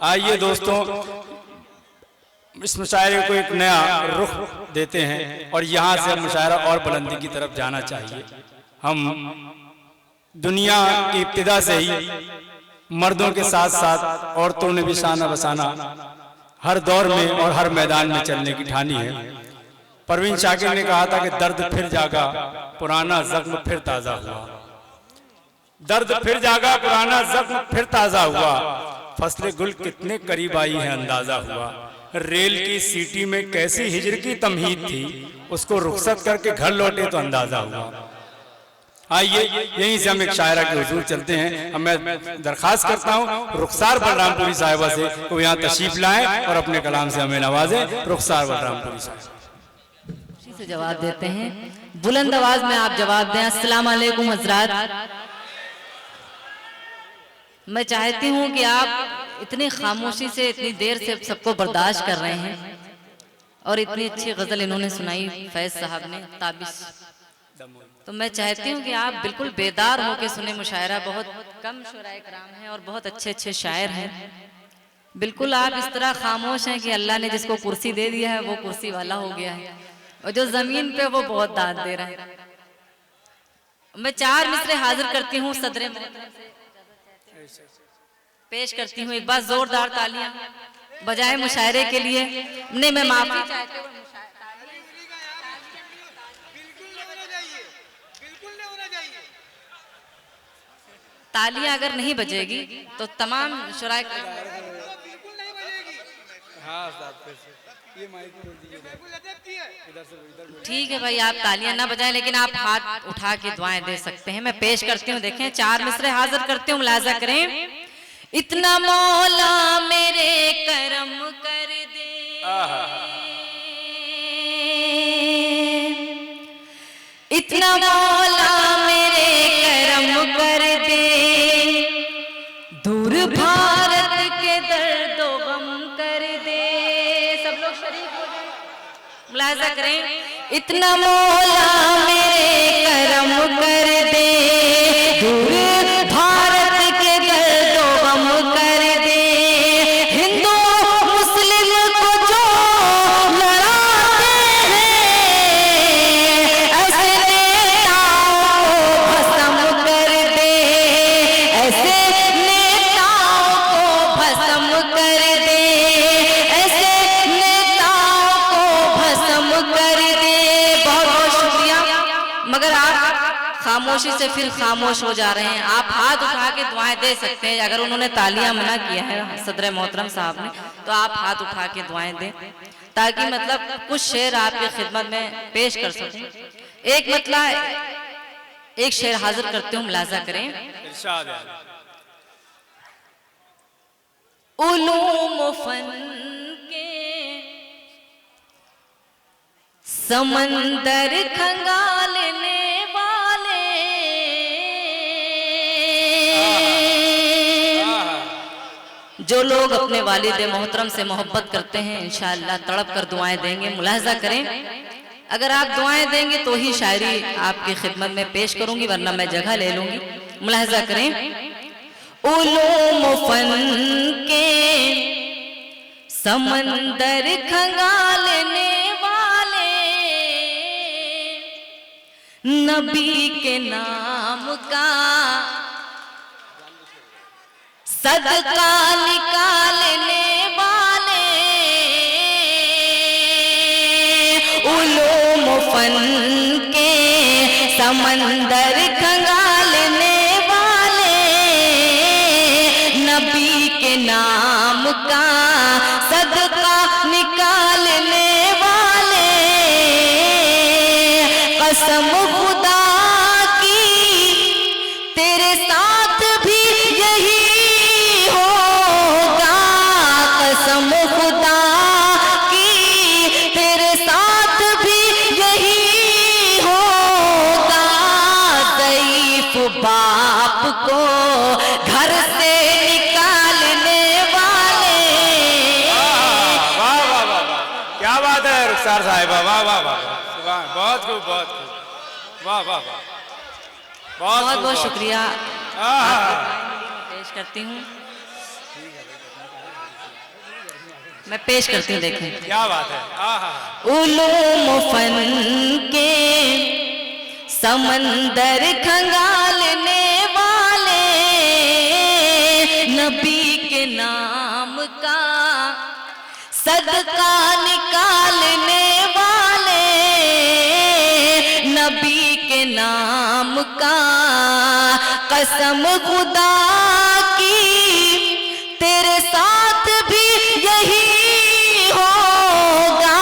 आइए दोस्तों, इस मुशायरे को एक नया रुख देते हैं और यहाँ से मुशायरा और बुलंदी की तरफ जाना चाहिए। हम दुनिया की इब्तिदा से ही मर्दों के साथ साथ औरतों ने भी शाना बसाना हर दौर में और हर मैदान में चलने की ठानी है। परवीन शाकिर ने कहा था कि दर्द फिर जागा, पुराना जख्म फिर ताज़ा हुआ। दर्द फिर जागा, पुराना जख्म फिर ताज़ा हुआ। फसले गुल कितने करीब आई है अंदाजा हुआ। रेल की सीटी में कैसी हिजर की तमहीद थी, उसको रुखसत करके घर लौटे तो अंदाजा हुआ। आइए यहीं से हम एक शायरा के हुजूर चलते हैं। मैं दरखास्त करता हूँ रुखसार बलरामपुरी साहिबा से वो यहाँ तशरीफ लाएं और अपने कलाम से हमें नवाजें। रुखसार बलरामपुरी साहिबा से जवाब देते हैं, बुलंद आवाज में आप जवाब दें। अस्सलाम वालेकुम हजरात। मैं चाहती हूँ कि आप इतनी खामोशी से इतनी देर से सबको बर्दाश्त कर रहे हैं और इतनी अच्छी गजल इन्होंने सुनाई फैज साहब ने ताबिश, तो मैं चाहती हूँ कि आप बिल्कुल बेदार होकर सुने मुशायरा। बहुत कम शुराए कराम हैं और बहुत अच्छे अच्छे शायर हैं। बिल्कुल आप इस तरह खामोश हैं कि अल्लाह ने जिसको कुर्सी दे दिया है वो कुर्सी वाला हो गया है और जो जमीन पे वो बहुत दाद दे रहा है। मैं 4 मिसरे हाजिर करती हूँ, सदरे पेश करती हूँ। एक बार जोरदार तालियां बजाए मुशायरे के लिए। नहीं, मैं माफी चाहती हूँ। तालियां अगर नहीं बजेगी तो तमाम शुराए ठीक है भाई, आप तालियां ना बजाएं लेकिन आप हाथ उठा के दुआएं दे सकते हैं। मैं पेश करती हूँ, देखें 4 मिसरे हाजिर करती हूँ, मुलाजा करें। इतना मौला मेरे करम कर दे, इतना मौला मेरे करम कर दे, दूर भारत के दर्दो गम कर दे। सब लोग शरीक हो जाए, मुलाजा करें। इतना मौला मेरे करम कर दे, दूर भारत के दर्दो गम कर दे, हिंदू मुस्लिम को जो लड़ाते हैं ऐसे नेताओं को भस्म कर दे, ऐसे नेताओं को भस्म कर दे, ऐसे नेताओं को भस्म कर दे। बहुत बहुत शुक्रिया। मगर आप खामोशी से फिर खामोश हो जा रहे हैं। आप हाथ उठा के दुआएं दे सकते हैं। अगर उन्होंने तालियां मना किया है सदर मोहतरम साहब ने, तो आप हाथ उठा के दुआएं दें ताकि मतलब कुछ शेर आपकी खिदमत में पेश कर सकें। एक मतलब एक शेर हाजिर करते हूँ, मुलाजा करें। उलूम फन के समंदर खंगालने वाले, जो लोग अपने वालिद मोहतरम से मोहब्बत करते हैं इंशाअल्लाह तड़प कर दुआएं देंगे। मुलाहिजा करें, अगर आप दुआएं देंगे तो ही शायरी आपकी खिदमत में पेश करूंगी, वरना मैं जगह ले लूंगी। मुलाहिजा करें। उलूम फन के समंदर खंगालने वाले, नबी के नाम का सदका निकालने वाले, उलूम फन के समंदर खंगालने वाले, नबी के नाम का सदका निकालने वाले, कसम खुदा की तेरे साथ भी यही होगा, कसम खुदा की तेरे साथ भी यही होगा, ज़ईफ़ बाप को घर से निकालने वाले। वाह वाह वाह, क्या बात है रुखसार साहिबा, वाह वाह वाह, बहुत खूब, बहुत खूब, वाह वाह वाह, बहुत बहुत शुक्रिया पेश करती हूँ। मैं पेश करती हूँ, देखें क्या बात है। आहा, उलूम फन के समंदर खंगालने वाले, नबी के नाम का सदका निकालने वाले, नबी के नाम का कसम खुदा की तेरे साथ भी यही होगा,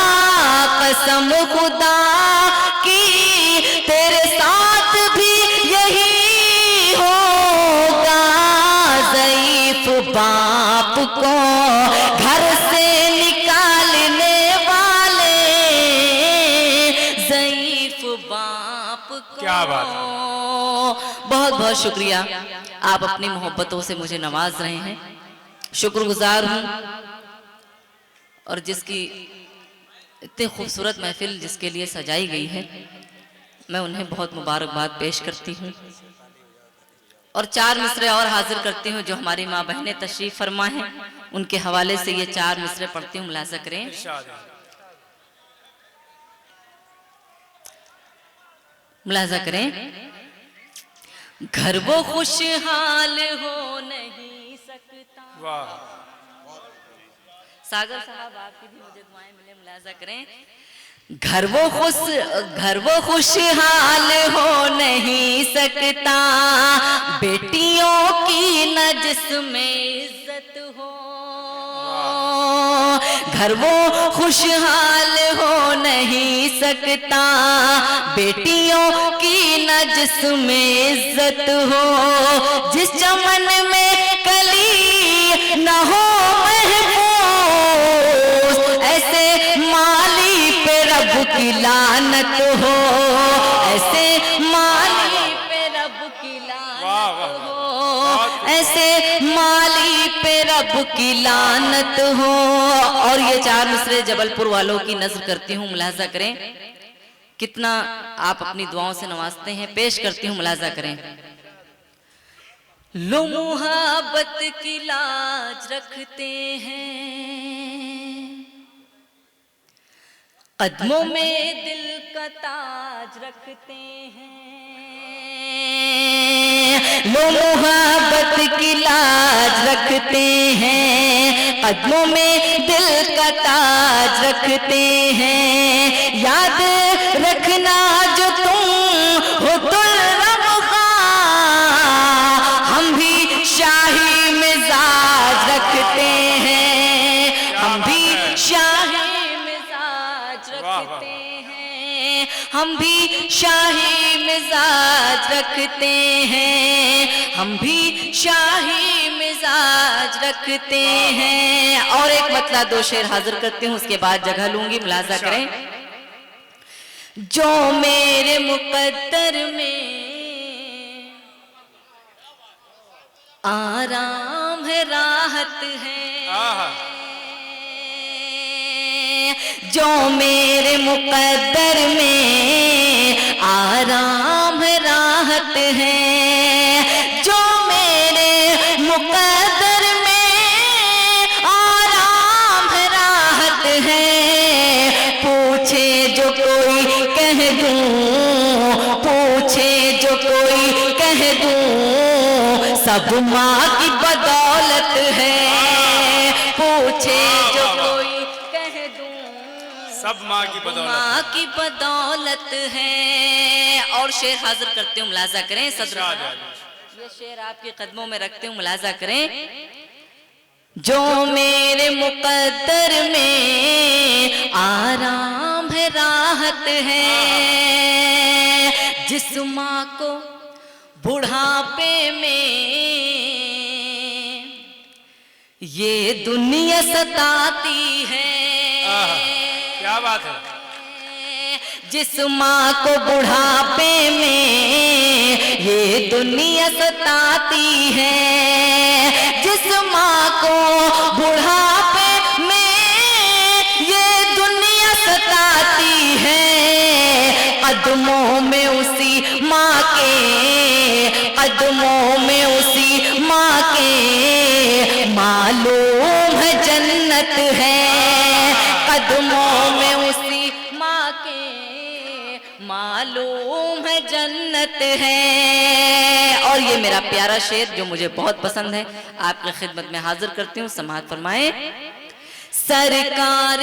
कसम खुदा की तेरे साथ भी यही होगा। ज़ईफ बाप को घर से निकालने वाले, ज़ईफ बाप को। क्या बात है। बहुत बहुत शुक्रिया, आप अपनी मोहब्बतों से मुझे नवाज रहे हैं, शुक्रगुजार हूँ। और जिसकी इतनी खूबसूरत महफिल जिसके लिए सजाई गई है, मैं उन्हें बहुत मुबारकबाद पेश करती हूँ। और 4 मिसरे और हाजिर करती हूँ जो हमारी माँ बहनें तशरीफ फरमा हैं, उनके हवाले से ये 4 मिसरे पढ़ती हूँ, मुलाजा करें। मुलाजा करें। घर वो खुशहाल हो नहीं सकता। वाह। सागर साहब आपकी भी मुझे दुआएं मिले, मुलाजा करें। घर वो खुशहाल हो नहीं सकता, बेटियों की न जिसमें इज्जत हो। घर वो खुशहाल हो नहीं सकता, बेटियों की न जिसमें इज्जत हो। जिस चमन में कली न हो महफूज, ऐसे माली पे रब की लानत हो, ऐसे माली पे रब की लानत हो, ऐसे माली पे रब की लानत हो। और ये 4 मिसरे जबलपुर वालों की नज़र करती हूँ, मुलाजा करें। कितना आप अपनी दुआओं से नवाजते हैं, पेश करती हूँ, मुलाजा करें। लो मुहब्बत की लाज रखते हैं, कदमों में दिल का ताज रखते हैं। लो मुहब्बत की लाज रखते हैं, कदमों में दिल का ताज रखते हैं। याद रखना जो तुम हो तुर्रम खां, हम भी शाही मिजाज रखते हैं, हम भी शाही मिजाज रखते हैं, हम भी शाही मिजाज रखते हैं, हम भी शाही मिजाज रखते हैं। और एक मतला 2 शेर हाजिर करती हूँ, उसके बाद जगह लूंगी, मुलाजा करें। जो मेरे मुकद्दर में आराम है, राहत है, जो मेरे मुकद्दर में आराम है, राहत है, जो मेरे मुकद्दर में आराम है, राहत है। पूछे जो कोई कह दूं, पूछे जो कोई कह दूं, सब माँ की बदौलत है। पूछे जो कोई कह दूं, सब माँ की बदौलत, माँ की बदौलत है। और शेर हाजिर करते हूँ, मुलाजा करें। सदर ये शेर आपके कदमों में रखते हूँ, मुलाजा करें। जो मेरे मुकद्दर में आराम है, राहत है, जिस माँ को बुढ़ापे में ये दुनिया सताती है। क्या बात है। जिस माँ को बुढ़ापे में ये दुनिया सताती है, जिस माँ को बुढ़ापे में ये दुनिया सताती है, कदमों में उसी माँ के, कदमों में उसी माँ के मालूम है जन्नत है, कदमों में उसी माँ के मालूम है जन्नत है। और ये मेरा प्यारा शेर जो मुझे बहुत पसंद है, आपकी खिदमत में हाजिर करती हूँ, समाअत फरमाए। सरकार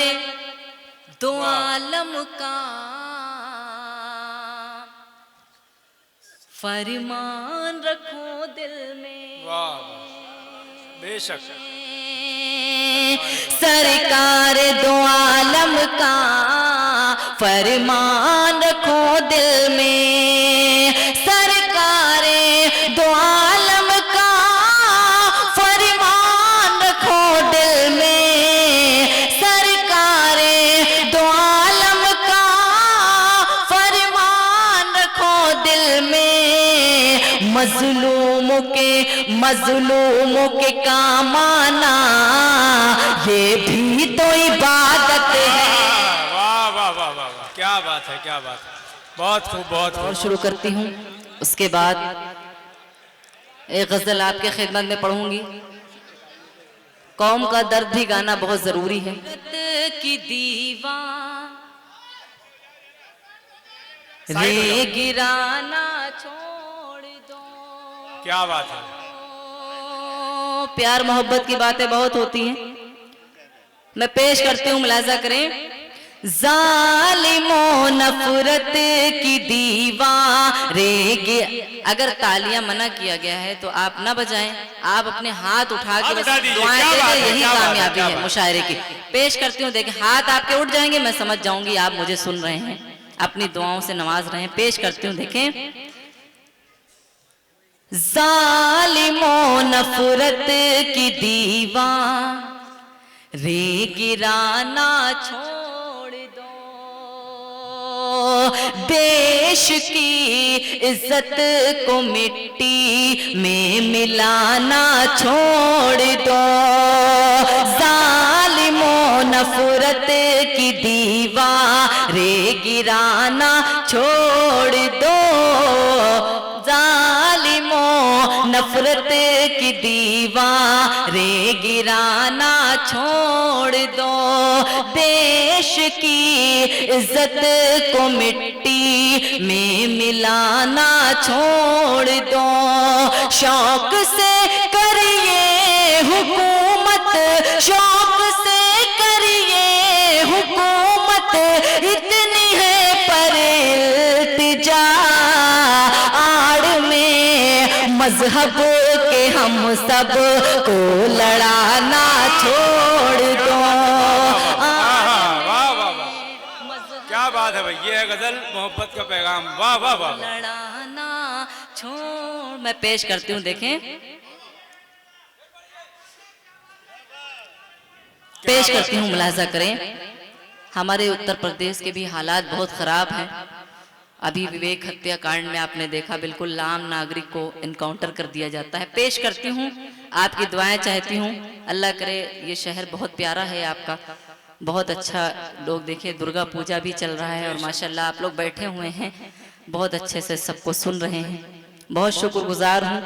दो आलम का फरमान रखो दिल में। वाह बेशक। सरकार दो आलम का फरमान रखो दिल में। सरकार दो आलम का फरमान रखो दिल में। सरकार दो आलम का फरमान रखो दिल में। मजलूमों के काम आना ये भी तो इबादत है। वाह वाह वाह वाह, क्या बात है, क्या बात है, बहुत खूब, बहुत खूब। और शुरू करती हूँ, उसके बाद एक गजल आपके खिदमत में पढ़ूंगी। कौम का दर्द भी गाना बहुत जरूरी है। की दीवार रे गिराना छोड़ दो। क्या बात है। प्यार मोहब्बत की बातें बहुत होती हैं, मैं पेश करती हूँ, मुलाजा करें। जालिमों नफरत की दीवारें। अगर तालियां मना किया गया है तो आप ना बजाएं, आप अपने हाथ उठा के दुआएं दें, यही कामयाबी है मुशायरे की। पेश करती हूँ, देखिए हाथ आपके उठ जाएंगे, मैं समझ जाऊंगी आप मुझे सुन रहे हैं, अपनी दुआओं से नवाज रहे हैं। पेश करती हूँ, देखें। जालिमों नफरत की दीवार रे गिराना छोड़ दो। देश की इज्जत को मिट्टी में मिलाना छोड़ दो। जालिमों नफरत की दीवार रे गिराना छोड़ दो। नफरत की दीवारें गिराना छोड़ दो। देश की इज्जत को मिट्टी में मिलाना छोड़ दो। शौक से करिए हुकूमत, शौक से करिए हुकूमत, इतनी है पर इल्तिजा आड़ में मजहब के हम सब को लड़ाना छोड़ दो। वाह वाह वाह, क्या बात है भाई, ये है गजल मोहब्बत का पैगाम। वाह वाह वाह, लड़ाना छोड़। मैं पेश करती हूँ, देखें, पेश करती हूँ, मुलाजा करें। हमारे उत्तर प्रदेश के भी हालात बहुत खराब हैं। अभी विवेक हत्याकांड में आपने देखा, बिल्कुल आम नागरिक को इनकाउंटर कर दिया जाता है। पेश करती हूँ, आपकी दुआएं चाहती हूँ। अल्लाह करे ये शहर बहुत प्यारा है आपका, बहुत अच्छा। लोग देखिए दुर्गा पूजा भी चल रहा है और माशाल्लाह आप लोग बैठे हुए हैं, बहुत अच्छे से सबको सुन रहे हैं। बहुत शुक्रगुजार हूँ।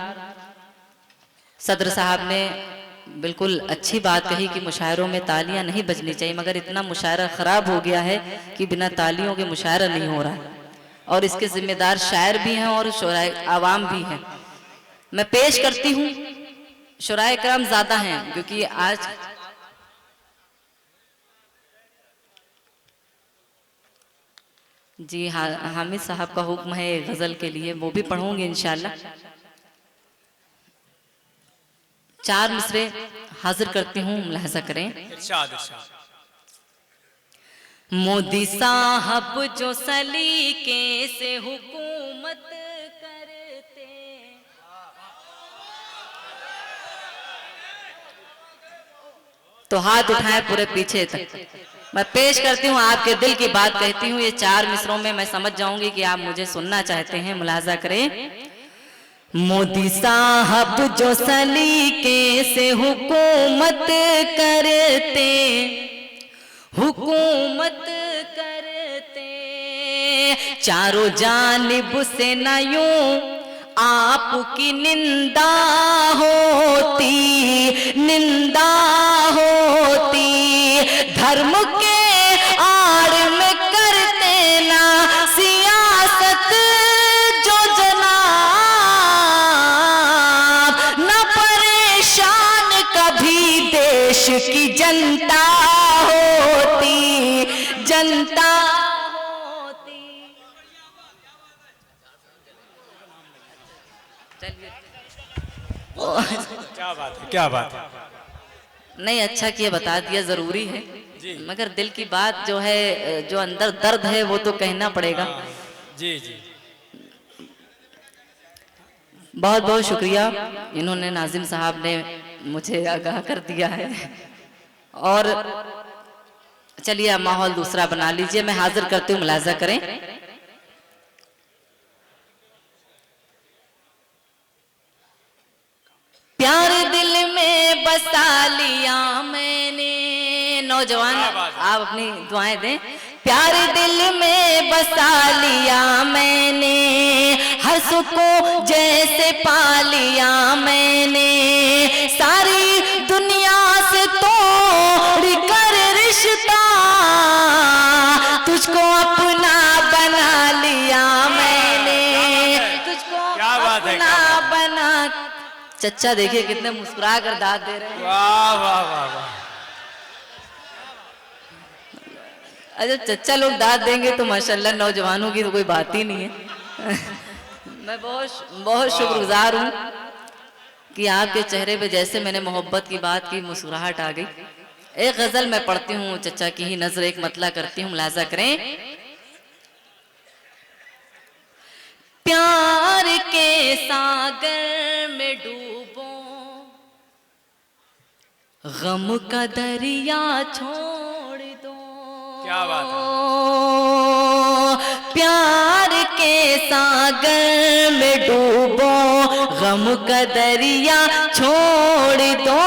सदर साहब ने बिल्कुल अच्छी बात कही कि मुशायरों में तालियां नहीं बजनी चाहिए, मगर इतना मुशायरा खराब हो गया है कि बिना तालियों के मुशायरा नहीं हो रहा है, और इसके जिम्मेदार शायर भी हैं और शुराए आवाम भी हैं। मैं पेश करती हूँ, शुराए कराम ज्यादा हैं क्योंकि आज जी हाँ, हामिद साहब का हुक्म है गजल के लिए, वो भी पढ़ूंगी इंशाल्लाह। 4 मिसरे हाजिर करती हूँ, मुलाहजा करें। इरशाद इरशाद। मोदी साहब जो सलीके से हुकूमत करते, तो हाथ उठाए पूरे पीछे तक। मैं पेश करती हूँ, आपके दिल की बात कहती हूँ। ये 4 मिसरों में मैं समझ जाऊंगी कि आप मुझे सुनना चाहते हैं, मुलाहजा करें। मोदी साहब जो सलीके से हुकूमत करते, हुकूमत करते, चारों जानिब से न यूं आपकी निंदा होती, निंदा होती, धर्म के आड़ में करते ना सियासत जो जनाब, न परेशान कभी देश की जनता होती, जनता होती। क्या बात है, क्या बात है। नहीं, अच्छा किया, बता दिया, जरूरी है, मगर दिल की बात जो है, जो अंदर दर्द है वो तो कहना पड़ेगा। जी जी, बहुत बहुत शुक्रिया, इन्होंने, नाजिम साहब ने मुझे आगाह कर दिया है। और चलिए अब माहौल दूसरा बना लीजिए, मैं हाजिर करती हूँ, मुलाजा करें। प्यार दिल में बसा लिया मैंने, नौजवान आप अपनी दुआएं दें। प्यार दिल में बसा लिया मैंने, हर्ष को जैसे पा लिया मैंने, सारी दुनिया से तोड़ कर रिश्ता तुझको अपना बना लिया मैंने, तुझको अपना बना। चच्चा देखिए कितने मुस्कुरा कर दाद दे रहे हैं। वाह वाह वाह वाह। अरे चच्चा लोग दाद देंगे तो माशाल्लाह नौजवानों की तो कोई बात ही नहीं है। मैं बहुत बहुत शुक्रगुजार हूँ कि आपके चेहरे पे जैसे मैंने मोहब्बत की बात की, मुस्कुराहट आ गई। एक गजल मैं पढ़ती हूँ, चच्चा की ही नजर एक मतला करती हूँ, मुलाजा करें। प्यार के सागर में डूबो, गम का दरिया छोड़ दो। क्या बात है। प्यार के सागर में डूबो, गम का दरिया छोड़ दो,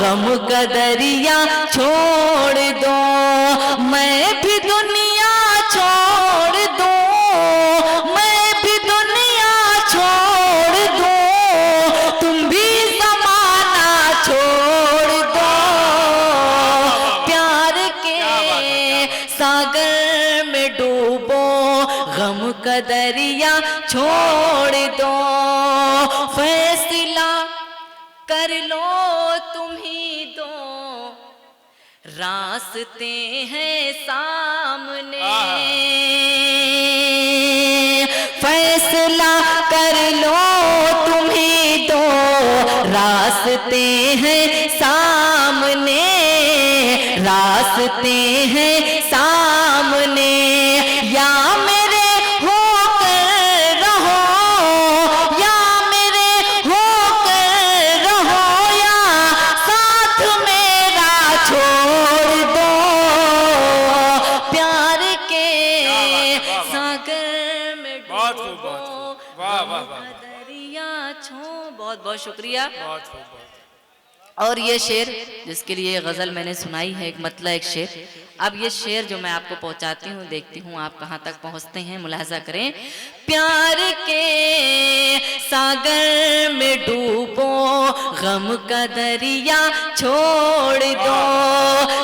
गम का दरिया छोड़ दो। मैं भी दुनिया छोड़ दूं, मैं भी दुनिया छोड़ दूं, तुम भी जमाना छोड़ दो। प्यार के सागर में डूबो, गम का दरिया छोड़ दो। फैसला कर लो तुम ही दो, रास्ते हैं सामने। फैसला कर लो तुम ही दो, रास्ते हैं सामने, रास्ते हैं सामने। या मेरे होकर रहो, या मेरे होकर रहो, या साथ मेरा छोड़ दो। प्यार के सागर में डूबो, वाह वाह वाह, दरिया छो। बहुत बहुत शुक्रिया। बहुत खूब। और ये शेर जिसके लिए गजल मैंने सुनाई है, एक मतला एक शेर। अब ये शेर जो मैं आपको पहुंचाती हूँ, देखती हूँ आप कहाँ तक पहुँचते हैं, मुलाजा करें। प्यार के सागर में डूबो, गम का दरिया छोड़ दो।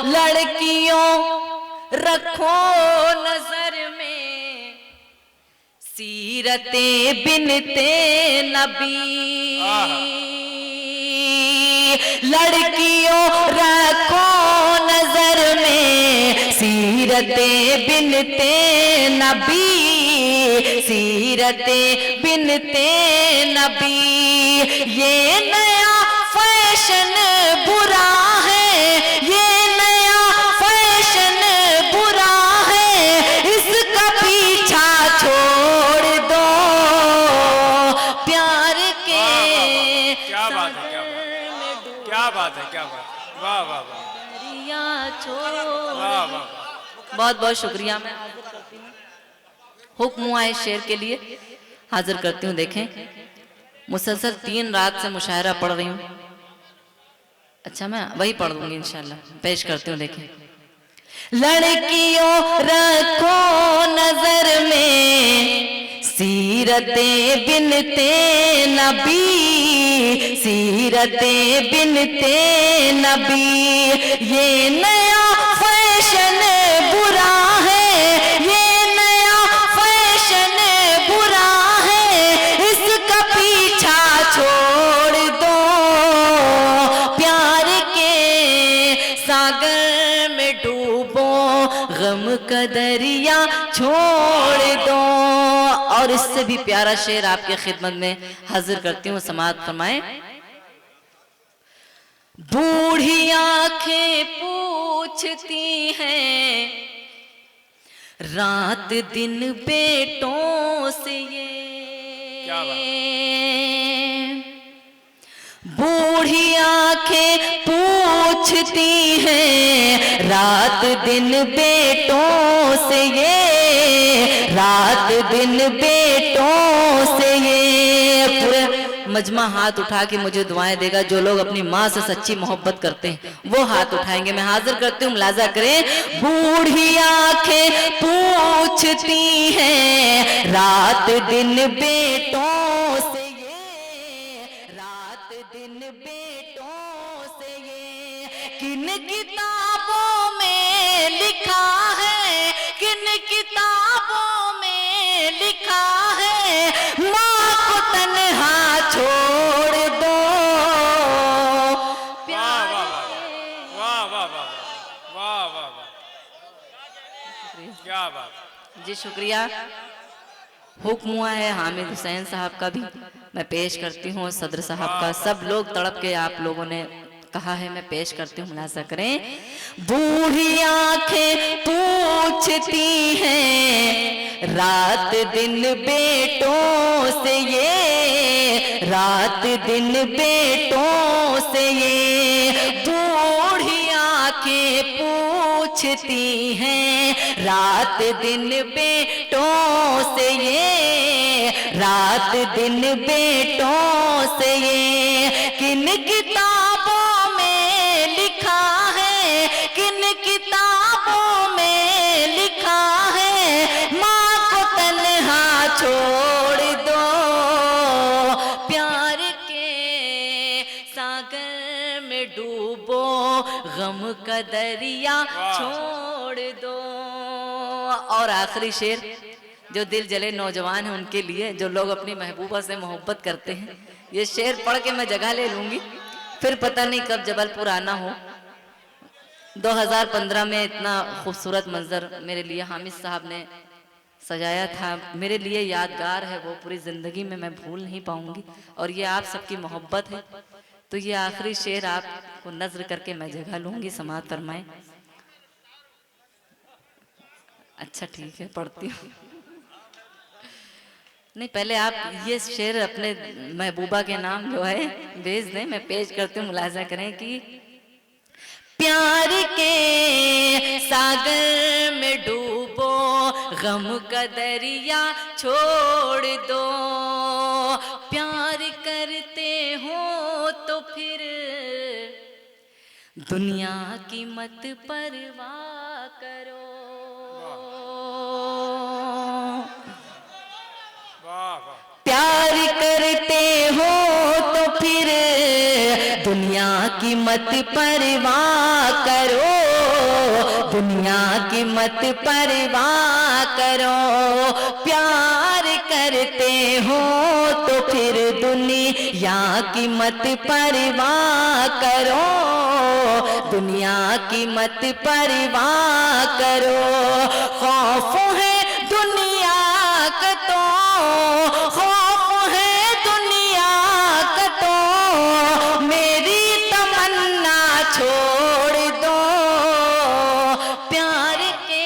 लड़कियों रखो नजर में, सीरते बिनते नबी। लड़कियों रखो नजर में, सीरते बिनते नबी, सीरते बिनते नबी। ये नया फैशन बुरा है, ये नया फैशन बुरा है, इसका पीछा छोड़ दो। प्यार के क्या बात है, क्या बात है, क्या बात है। वाह वाह वाह, दरिया छोड़। वाह वाह। बहुत बहुत शुक्रिया। मैं हाजिर करती हूँ, हुक्म हुआ है शेर के लिए, हाजिर करती हूँ। देखें, मुसलसल 3 रात से मुशायरा पढ़ रही हूँ। अच्छा, मैं वही पढ़ दूंगी इंशाल्लाह, पेश करती हूँ। देखें। लड़कियों रखो नजर में, सीरते बिनते नबी, सीरते बिनते नबी, ये नया फैशन बुरा है, ये नया फैशन बुरा है, इसका पीछा छोड़ दो, प्यार के सागर में डूबो, गम का दरिया छोड़ दो। और इससे भी प्यारा शेर आपके खिदमत में हाजिर करती हूँ, समाअत फरमाएं। बूढ़ी आंखें पूछती हैं रात दिन बेटों से ये, क्या बात? बूढ़ी आंखें पूछती हैं रात दिन बेटों से ये, रात दिन बेटों से ये। पूरे मजमा हाथ उठा के मुझे दुआएं देगा, जो लोग अपनी माँ से सच्ची मोहब्बत करते हैं वो हाथ उठाएंगे। मैं हाजिर करती हूँ, मुलाजा करें। बूढ़ी आंखें पूछती हैं रात दिन बेटों से ये, रात दिन बेटों से ये। किन किताबों में लिखा है, किन किताबों में लिखा है, माँ को तन्हा छोड़ दो, प्यार। वाह वाह वाह वाह वाह वाह, क्या बात। जी शुक्रिया। हुक्म हुआ है हामिद हुसैन साहब का भी मैं पेश करती हूँ, सदर साहब का। सब लोग तड़प के आप लोगों ने कहा है, मैं पेश करती हूँ, मुलाजा करें। बूढ़ी आंखें पूछती हैं रात दिन बेटों से ये, रात दिन बेटों से ये। बूढ़ी आंखें पूछती हैं रात दिन बेटों से ये, रात दिन बेटों से ये। किन किताबों में लिखा है, किन किताबों में लिखा है, माँ को तन्हा छोड़ दो, प्यार के सागर में डूबो, गम का दरिया छोड़ दो। और आखिरी शेर, जो दिल जले नौजवान हैं उनके लिए, जो लोग अपनी महबूबा से मोहब्बत करते हैं, ये शेर पढ़ के मैं जगह ले लूंगी, फिर पता नहीं कब जबलपुर आना हो। 2015 में इतना खूबसूरत मंजर मेरे लिए हामिद साहब ने सजाया था, मेरे लिए यादगार है, वो पूरी ज़िंदगी में मैं भूल नहीं पाऊंगी। और ये आप सबकी मोहब्बत है, तो ये आखिरी शेर आपको नज़र करके मैं जगह लूंगी, समाअत फरमाएं। अच्छा ठीक है, पढ़ती हूँ। नहीं, पहले आप ये शेर अपने महबूबा के नाम जो है भेज दें, मैं पेश करती हूँ, मुलाजा करें कि प्यार के सागर में डूबो, गम का दरिया छोड़ दो, प्यार करते हो तो फिर दुनिया की मत परवाह करो। प्यार करते हो तो फिर दुनिया की मत परवाह करो, दुनिया की मत परवाह करो। प्यार करते हो तो फिर दुनिया की मत परवाह करो, दुनिया की मत परवाह करो। खौफ है दुनिया का तो, खौफ है दुनिया का तो, मेरी तमन्ना छोड़ दो, प्यार के।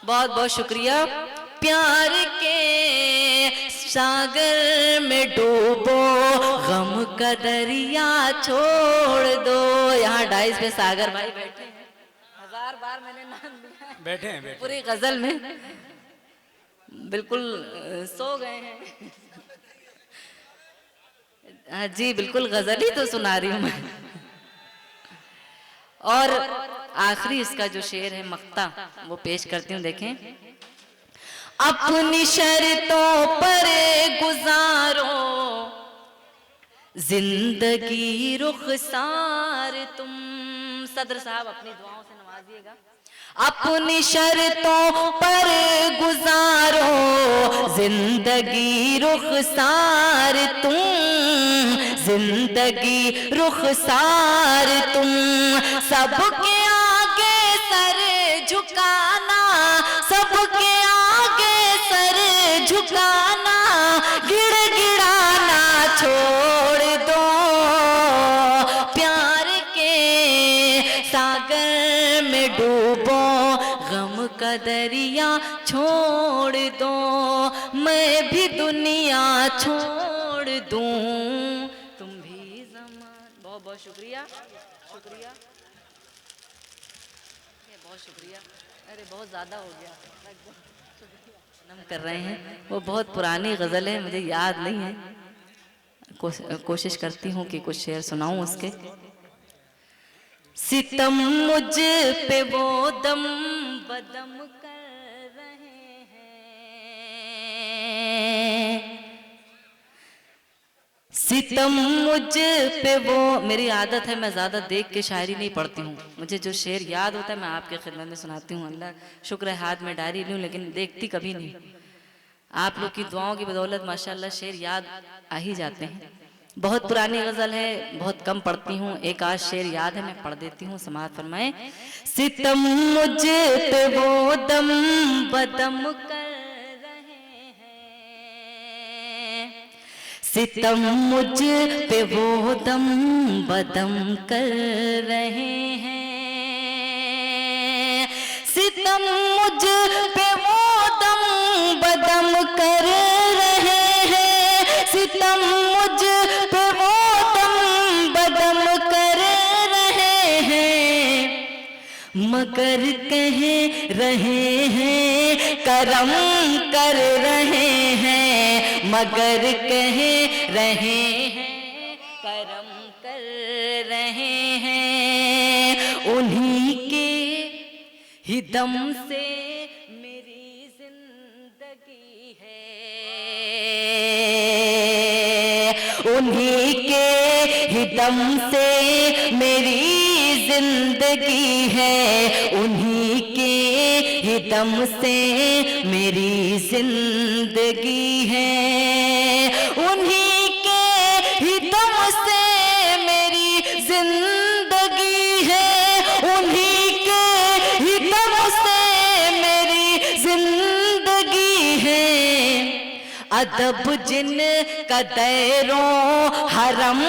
बहुत बहुत शुक्रिया। प्यार के सागर में डूबो, गम का दरिया छोड़ दो। यहाँ डाइस पे सागर भाई बैठे हैं, 1000 बार मैंने नाम लिया है, बैठे हैं पूरी गजल में बिल्कुल सो गए हैं। हाँ जी, बिल्कुल गजल ही तो सुना रही हूँ मैं। और आखिरी इसका जो शेर है मक्ता, वो पेश करती हूँ, देखें। अपनी शर्तों पर गुजारो जिंदगी रुखसार तुम। सदर साहब अपनी दुआओं से नवाजिएगा। अपनी शर्तों पर गुजारो जिंदगी रुखसार तुम, जिंदगी रुखसार तुम। सबके आगे सर झुकाना, सबके आगे सर झुकाना, गिड़गिड़ाना छोड़ दो, प्यार के सागर में डूबो, गम का दरिया छोड़ दो, मैं भी दुनिया छोड़ दूं, तुम भी ज़मान। बहुत बहुत शुक्रिया, शुक्रिया, बहुत शुक्रिया। अरे बहुत ज़्यादा हो गया, नम कर रहे हैं। वो बहुत पुरानी गज़ल है, मुझे याद नहीं है, कोशिश करती हूँ कि कुछ शेर सुनाऊं उसके। सितम मुझ पे वो दम बदम कर रहे हैं, सितम मुझ पे वो। मेरी आदत है मैं ज़्यादा देख के शायरी नहीं पढ़ती हूँ, मुझे जो शेर याद होता है मैं आपके खिदमत में सुनाती हूँ। अल्लाह शुक्र है हाथ में डायरी लूँ लेकिन देखती कभी नहीं। आप लोग की दुआओं की बदौलत माशाल्लाह शेर याद आ ही जाते हैं। बहुत पुरानी गज़ल है, बहुत कम पढ़ती हूँ, एक आध शेर याद है, मैं पढ़ देती हूँ, समाअत फरमाएं। सितम मुझ पे वो दम बदम कर रहे हैं, सितम मुझ पे वो दम बदम कर रहे हैं, सितम मुझ पे वो दम बदम कर रहे हैं, सितम मुझ पे वो दम बदम कर रहे हैं, मगर कह रहे हैं करम कर रहे हैं, मगर कह रहे हैं करम कर रहे हैं, उन्हीं के ही दम से मेरी जिंदगी है, उन्हीं के ही दम से मेरी जिंदगी है, उन्हीं के ही दम से मेरी जिंदगी है, उन्हीं के ही दम से मेरी जिंदगी है, उन्हीं के ही दम से मेरी जिंदगी है। अदब जिन का दैरों हरम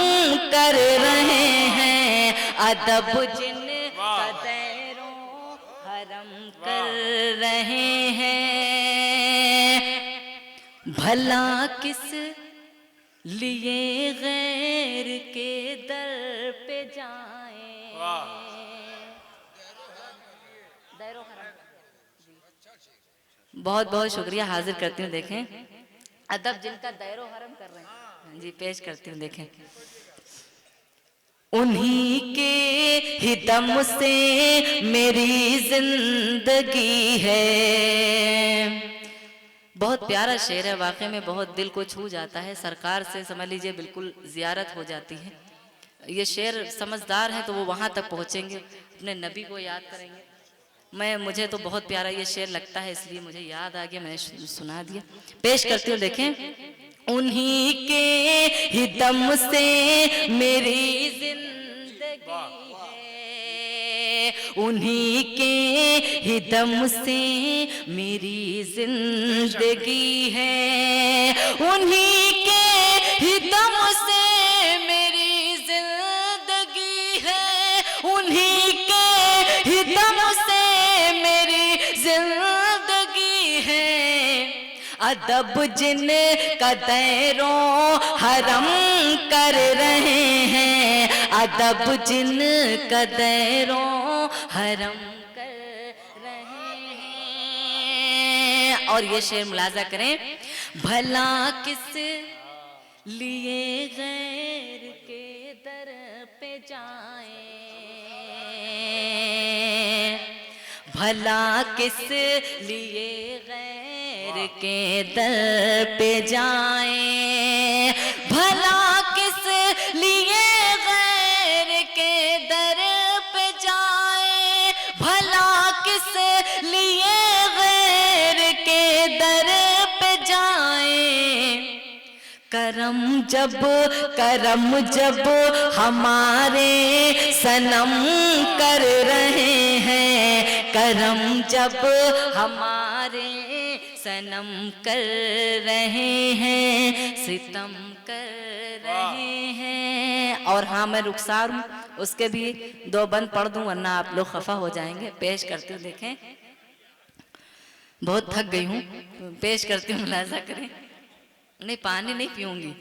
कर रहे हैं, अदब जिन का दैरों हरम कर रहे हैं, भला किस लिए गैर के दर पे जाएं। दैरो हरम, बहुत बहुत शुक्रिया, हाजिर करती हूँ। देखें अदब जिनका दैरो हरम कर रहे हैं जी, पेश करती हूँ। देखें उन्हीं के ही दम से मेरी जिंदगी है। बहुत प्यारा शेर है, वाकई में बहुत दिल को छू जाता है, सरकार से समझ लीजिए बिल्कुल जियारत हो जाती है। ये शेर समझदार है तो वो वहाँ तक पहुँचेंगे, अपने नबी को याद करेंगे। मुझे तो बहुत प्यारा ये शेर लगता है, इसलिए मुझे याद आ गया, मैंने सुना दिया, पेश करती हूँ। देखें उन्हीं के ही दम से मेरी जिंदगी है, उन्हीं के ही दम से मेरी जिंदगी है, उन्हीं के ही दम से मेरी जिंदगी है, उन्हीं के ही दम से मेरी जिंदगी है। अदब जिन का दैरों हरम कर रहे हैं, अदब जिन का दैरों हरम कर रहे हैं। और ये शेर मुलाजा करें, भला किस लिए गैर के दर पे जाएं, भला किस लिए गैर के दर पे जाएं, भला किस लिए गैर के दर पे जाएं, भला किस लिए गैर के दर पे जाएं। करम जब हमारे सनम कर रहे हैं, करम जब हमारे सनम कर रहे हैं, सितम कर रहे हैं। और हाँ, मैं रुखसार हूँ, उसके भी 2 बंद पढ़ दूं वरना आप लोग खफा हो जाएंगे। पेश करती हूँ, देखें बहुत थक गई हूँ, पेश करती हूँ, मुलाजा करें। नहीं, पानी नहीं पीऊंगी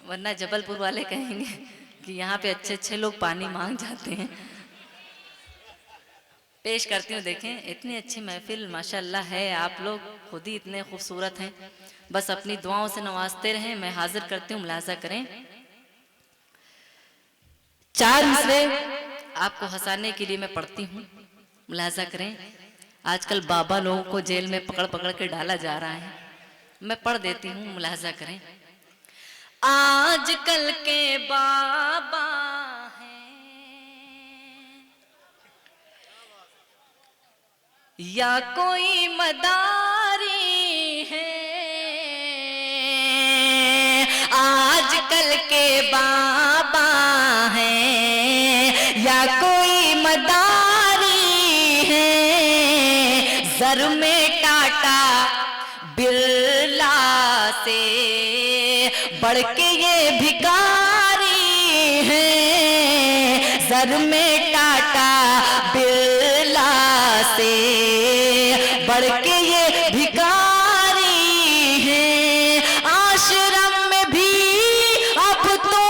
वरना जबलपुर वाले कहेंगे कि यहाँ पे अच्छे अच्छे लोग पानी मांग जाते हैं। पेश करती हूँ, देखें इतनी अच्छी महफिल माशाल्लाह है, आप लोग खुद ही इतने खूबसूरत हैं, बस अपनी दुआओं से नवाजते रहें। मैं हाजिर करती हूँ, मुलाजा करें। 4 मिसरे आपको हंसाने के लिए मैं पढ़ती हूँ, मुलाजा करें। आजकल बाबा लोगों को जेल में पकड़ पकड़ के डाला जा रहा है, मैं पढ़ देती हूँ, मुलाजा करें। आजकल के बाबा हैं या कोई मदारी है, आजकल के बाबा हैं या कोई मदारी है। जर में टाटा बिरला से बढ़ के ये भिखारी हैं, जर में टाटा बिरला से बढ़ के ये भिखारी हैं। आश्रम में भी अब तो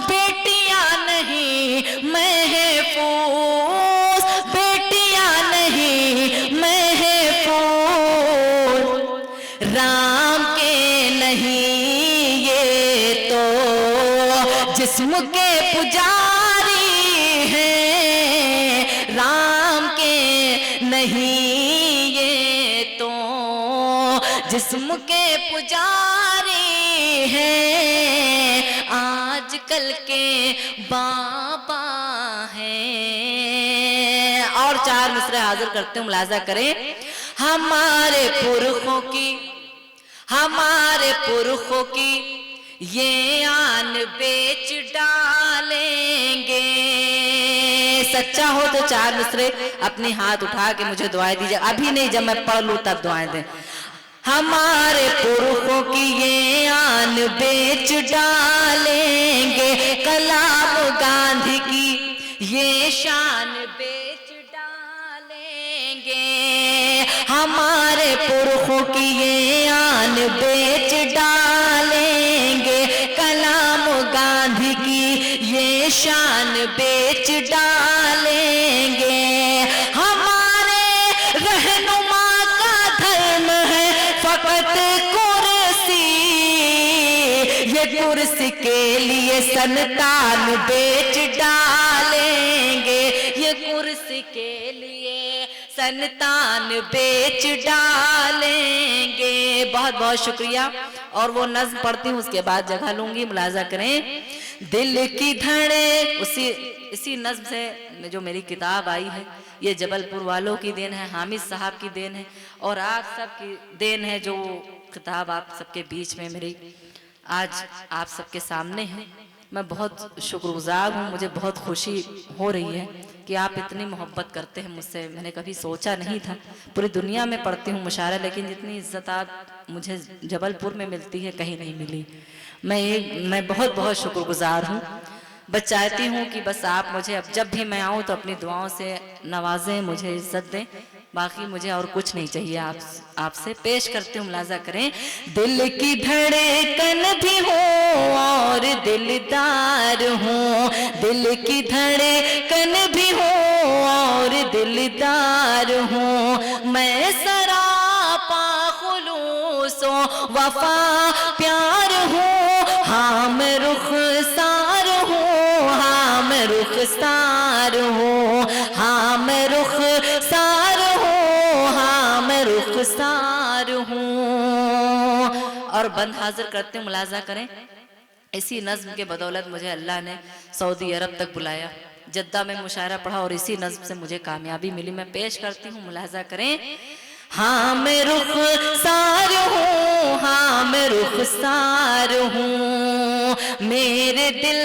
बेटियां नहीं महफूज, बेटियां नहीं महफूज, राम के नहीं ये तो जिस्म के पुजारी हैं, राम के नहीं ये तो जिस्म के पुजारी हैं। आजकल के बाबा हैं। और 4 मिसरे हाजिर करते हूँ, मुलाजा करें। हमारे पुरखों की ये आन बेच डालेंगे। सच्चा हो तो 4 मिसरे अपने हाथ उठा के मुझे दुआएं दीजिए, अभी नहीं, जब मैं पढ़ लूं तब दुआएं दें। हमारे पुरखों की ये आन बेच डालेंगे, कलाम गांधी की ये शान बेच डालेंगे। हमारे पुरखों की ये आन बेच डालेंगे, कलाम गांधी की ये शान बेच डालेंगे। हमारे रहनुमा का धर्म है फकत कुर्सी, ये कुर्सी के लिए संतान बेच डालेंगे, ये कुर्सी के लिए संतान बेच डालेंगे। बहुत बहुत शुक्रिया। और वो नज़्म पढ़ती हूँ, उसके बाद जगह लूंगी, मुलाजा करें। दिल की धड़े, इसी नज़्म से जो मेरी किताब आई है, ये जबलपुर वालों की देन है, हामिद साहब की देन है, और आप सब की देन है जो किताब आप सबके बीच में मेरी आज आप सबके सामने है। मैं बहुत शुक्रगुजार हूँ, मुझे बहुत खुशी हो रही है कि आप इतनी मोहब्बत करते हैं मुझसे। मैंने कभी सोचा नहीं था, पूरी दुनिया में पढ़ती हूँ मुशायरा, लेकिन जितनी इज्जत आप मुझे जबलपुर में मिलती है कहीं नहीं मिली। मैं बहुत बहुत शुक्रगुजार हूँ। बस चाहती हूँ कि बस आप मुझे अब जब भी मैं आऊँ तो अपनी दुआओं से नवाजें, मुझे इज्जत दें, बाकी मुझे और कुछ नहीं चाहिए आपसे। पेश करती हूँ, मुलाजा करें। दिल की धड़कन भी हो और दिलदार हूँ, दिल की धड़कन भी हो और दिलदार हूँ, मैं सरापा खुलूसो वफा प्यार हूँ। हाँ मैं रुखसार हूँ, हाँ मैं रुखसार हूँ, हाँ मैं रुखसार हूँ, हाँ और बंद हाजिर करते हैं, मुलाजा करें। इसी नज्म के बदौलत मुझे अल्लाह ने सऊदी अरब तक बुलाया, जद्दा में मुशायरा पढ़ा और इसी नज्म से मुझे कामयाबी मिली। मैं पेश करती हूँ, मुलाजा करें। हाँ मैं रुखसार हूँ, हाँ मैं रुखसार हूँ, मेरे दिल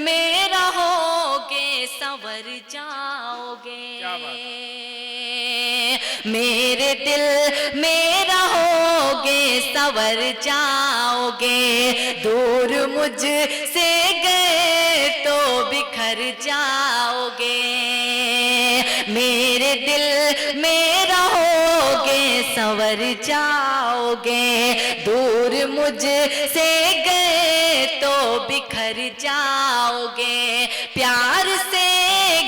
में रहोगे संवर जाओगे, मेरे दिल में रहोगे संवर जाओगे, दूर मुझसे गए तो बिखर जाओगे, मेरे दिल में रहोगे संवर जाओगे, दूर मुझसे गए तो बिखर जाओगे, प्यार से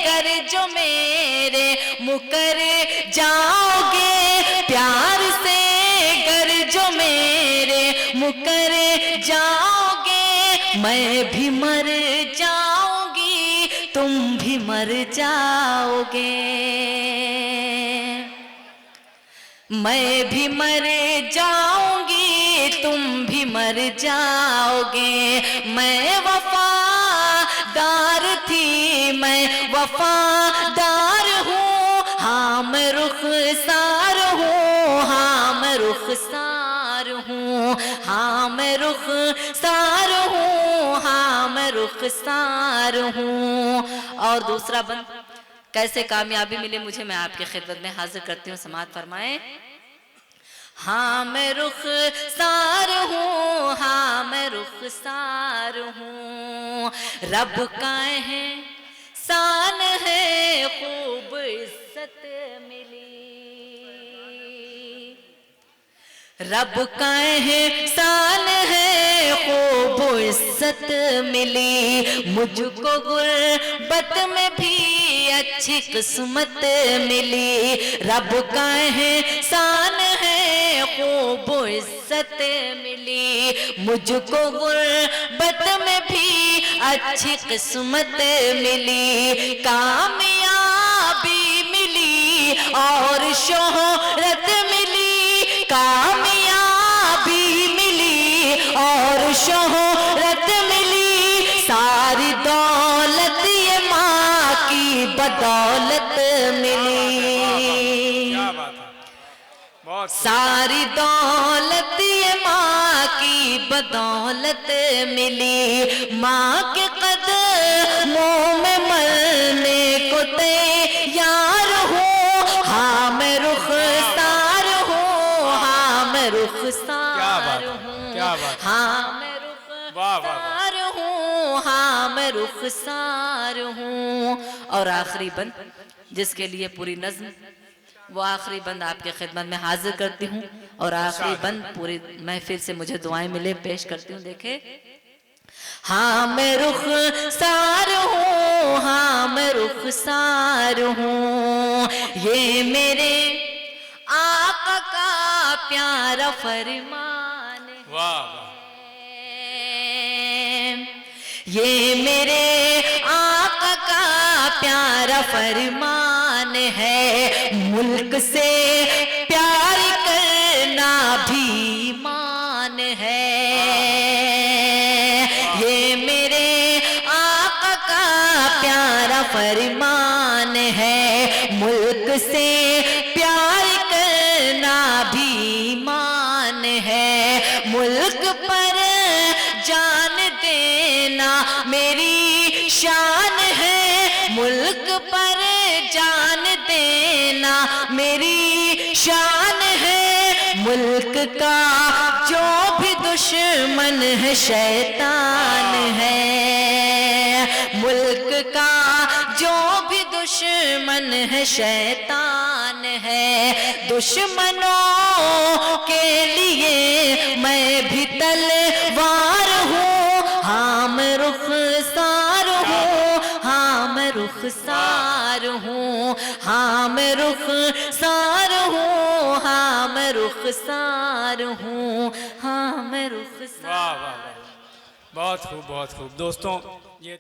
गर जो मेरे मुकर जाओगे, प्यार से गर जो मेरे मुकर जाओगे, मैं भी मर जाऊंगी तुम भी मर जाओगे, मैं भी मर जाऊंगी तुम भी मर जाओगे, मैं वफादार थी मैं वफादार हूँ, हाँ मैं रुखसार हूँ, हाँ मैं रुखसार हूँ, हाँ मैं रुखसार हूँ, हाँ मैं रुखसार हूँ। और दूसरा बंद कैसे कामयाबी मिले मुझे, मैं आपके खिदमत में हाजिर करती हूँ, समाअत फरमाएं। हाँ मैं रुखसार हूँ, हाँ मैं रुखसार हूँ, रब का है शान है खूब इज्जत मिली, रब का है शान है खूब इज्जत मिली, मुझको गुर्बत में भी अच्छी किस्मत मिली, रब का है शान है खूब इज्जत मिली, मुझको गुर्बत में भी अच्छी किस्मत मिली, कामयाबी मिली और शोहरत मिली, कामयाबी मिली और शोहरत मिली, सारी दौलत ये माँ की बदौलत मिली, सारी दौलत ये माँ की बदौलत मिली, माँ के कदमों में मरने को तैयार हूँ, हाँ मैं रुखसार हूँ, हाँ मैं रुखसार हूँ, हाँ मैं रुखसार हूँ, हाँ मैं रुखसार हूँ। और आखिरी बंद जिसके लिए पूरी नज्म, वो आखिरी बंद आपके खिदमत में हाजिर करती हूँ, और आखिरी बंद पूरी महफिल से मुझे दुआएं मिले पेश करती हूँ। देखे, हाँ मैं रुखसार हूँ, हाँ मैं रुखसार हूँ, ये मेरे आका का प्यारा फरमान है, ये मेरे आका का प्यारा फरमान है, मुल्क से प्यार करना भी ईमान है, ये मेरे आका का प्यारा फरमान है, मुल्क से प्यार करना भी ईमान है, मुल्क पर जान देना मेरी शान है, मुल्क पर जान देना मेरी शान है, मुल्क का जो भी दुश्मन है शैतान है, मुल्क का जो भी दुश्मन है शैतान है, दुश्मनों के लिए मैं भी तलवार हूँ, हाँ मैं रुखसार हूँ, हाँ मैं रुखसार हूँ, हाँ मैं रुखसार हूँ, हाँ मैं रुखसार हूँ, हाँ मैं रुखसार। बहुत खूब दोस्तों, ये